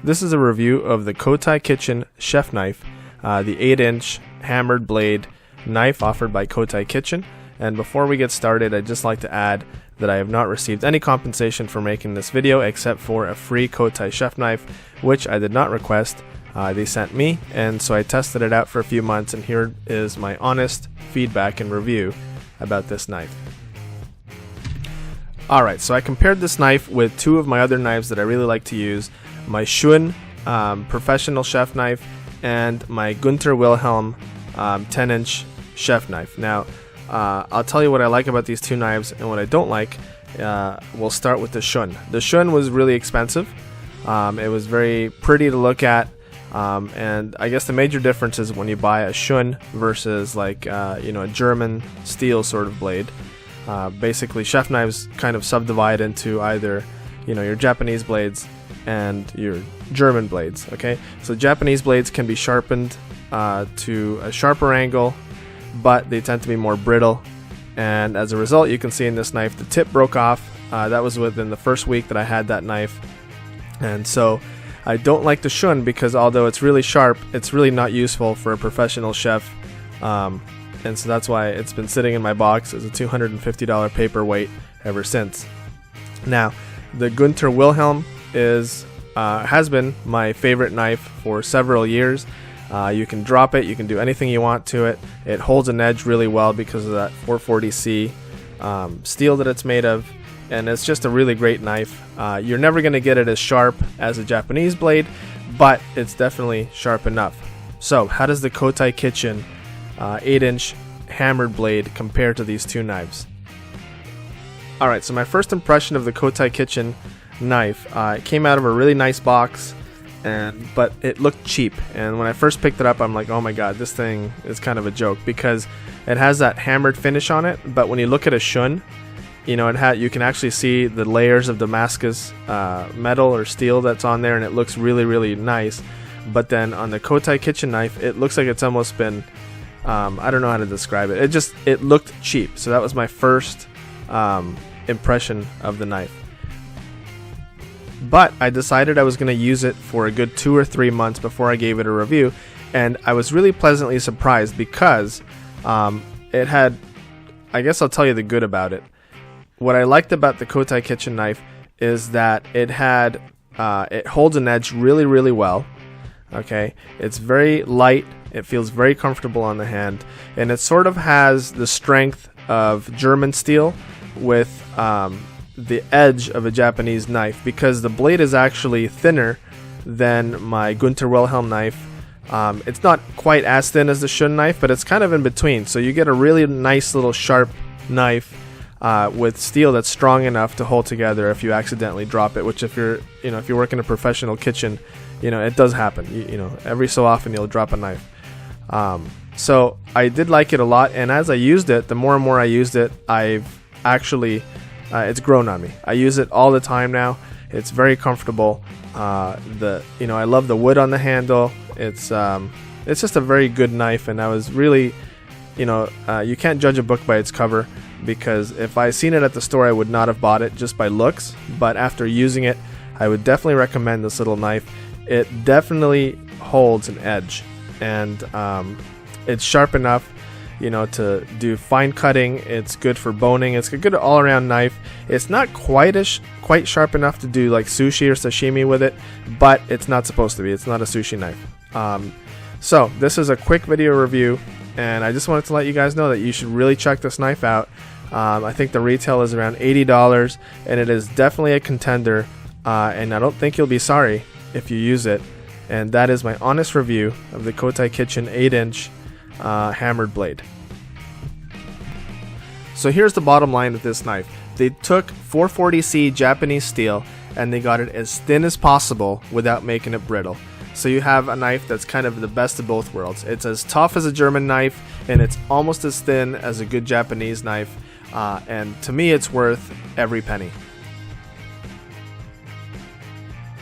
this is a review of the Kotai Kitchen chef knife, the 8-inch hammered blade knife offered by Kotai Kitchen. And before we get started, I'd just like to add that I have not received any compensation for making this video except for a free Kotai chef knife, which I did not request. They sent me, and so I tested it out for a few months, and here is my honest feedback and review about this knife. Alright, so I compared this knife with two of my other knives that I really like to use, my Shun professional chef knife and my Gunter Wilhelm 10-inch chef knife. Now, I'll tell you what I like about these two knives and what I don't like. We'll start with the Shun. The Shun was really expensive. It was very pretty to look at. And I guess the major difference is when you buy a Shun versus like a German steel sort of blade. Basically, chef knives kind of subdivide into either your Japanese blades and your German blades. Okay, so Japanese blades can be sharpened to a sharper angle, but they tend to be more brittle. And as a result, you can see in this knife the tip broke off. That was within the first week that I had that knife, and so I don't like the Shun because although it's really sharp, it's really not useful for a professional chef, and so that's why it's been sitting in my box as a $250 paperweight ever since. Now, the Gunter Wilhelm has been my favorite knife for several years. You can drop it, you can do anything you want to it. It holds an edge really well because of that 440C steel that it's made of. And it's just a really great knife. You're never going to get it as sharp as a Japanese blade, but it's definitely sharp enough. So how does the Kotai Kitchen 8-inch hammered blade compare to these two knives? Alright, so my first impression of the Kotai Kitchen knife, it came out of a really nice box, but it looked cheap. And when I first picked it up, I'm like, oh my god, this thing is kind of a joke because it has that hammered finish on it, but when you look at a Shun, you can actually see the layers of Damascus metal or steel that's on there, and it looks really, really nice. But then on the Kotai Kitchen knife, it looks like it's almost been, I don't know how to describe it. It looked cheap. So that was my first impression of the knife. But I decided I was going to use it for a good 2 or 3 months before I gave it a review, and I was really pleasantly surprised because it had, I guess I'll tell you the good about it. What I liked about the Kotai Kitchen knife is that it holds an edge really, really well. Okay, it's very light, it feels very comfortable on the hand, and it sort of has the strength of German steel with the edge of a Japanese knife because the blade is actually thinner than my Gunter Wilhelm knife. It's not quite as thin as the Shun knife, but it's kind of in between, so you get a really nice little sharp knife with steel that's strong enough to hold together if you accidentally drop it, which if you're working in a professional kitchen, it does happen. Every so often you'll drop a knife. So I did like it a lot, and as I used it, the more and more I used it, I've actually it's grown on me. I use it all the time now. It's very comfortable. I love the wood on the handle. It's just a very good knife, and I was really, you can't judge a book by its cover, because if I seen it at the store, I would not have bought it just by looks, but after using it, I would definitely recommend this little knife. It definitely holds an edge, and it's sharp enough to do fine cutting. It's good for boning. It's a good all-around knife. It's not quite sharp enough to do like sushi or sashimi with it, but it's not supposed to be. It's not a sushi knife. So this is a quick video review, and I just wanted to let you guys know that you should really check this knife out. I think the retail is around $80, and it is definitely a contender, and I don't think you'll be sorry if you use it. And that is my honest review of the Kotai Kitchen 8-inch hammered blade. So here's the bottom line with this knife. They took 440C Japanese steel and they got it as thin as possible without making it brittle. So you have a knife that's kind of the best of both worlds. It's as tough as a German knife, and it's almost as thin as a good Japanese knife. And to me, it's worth every penny.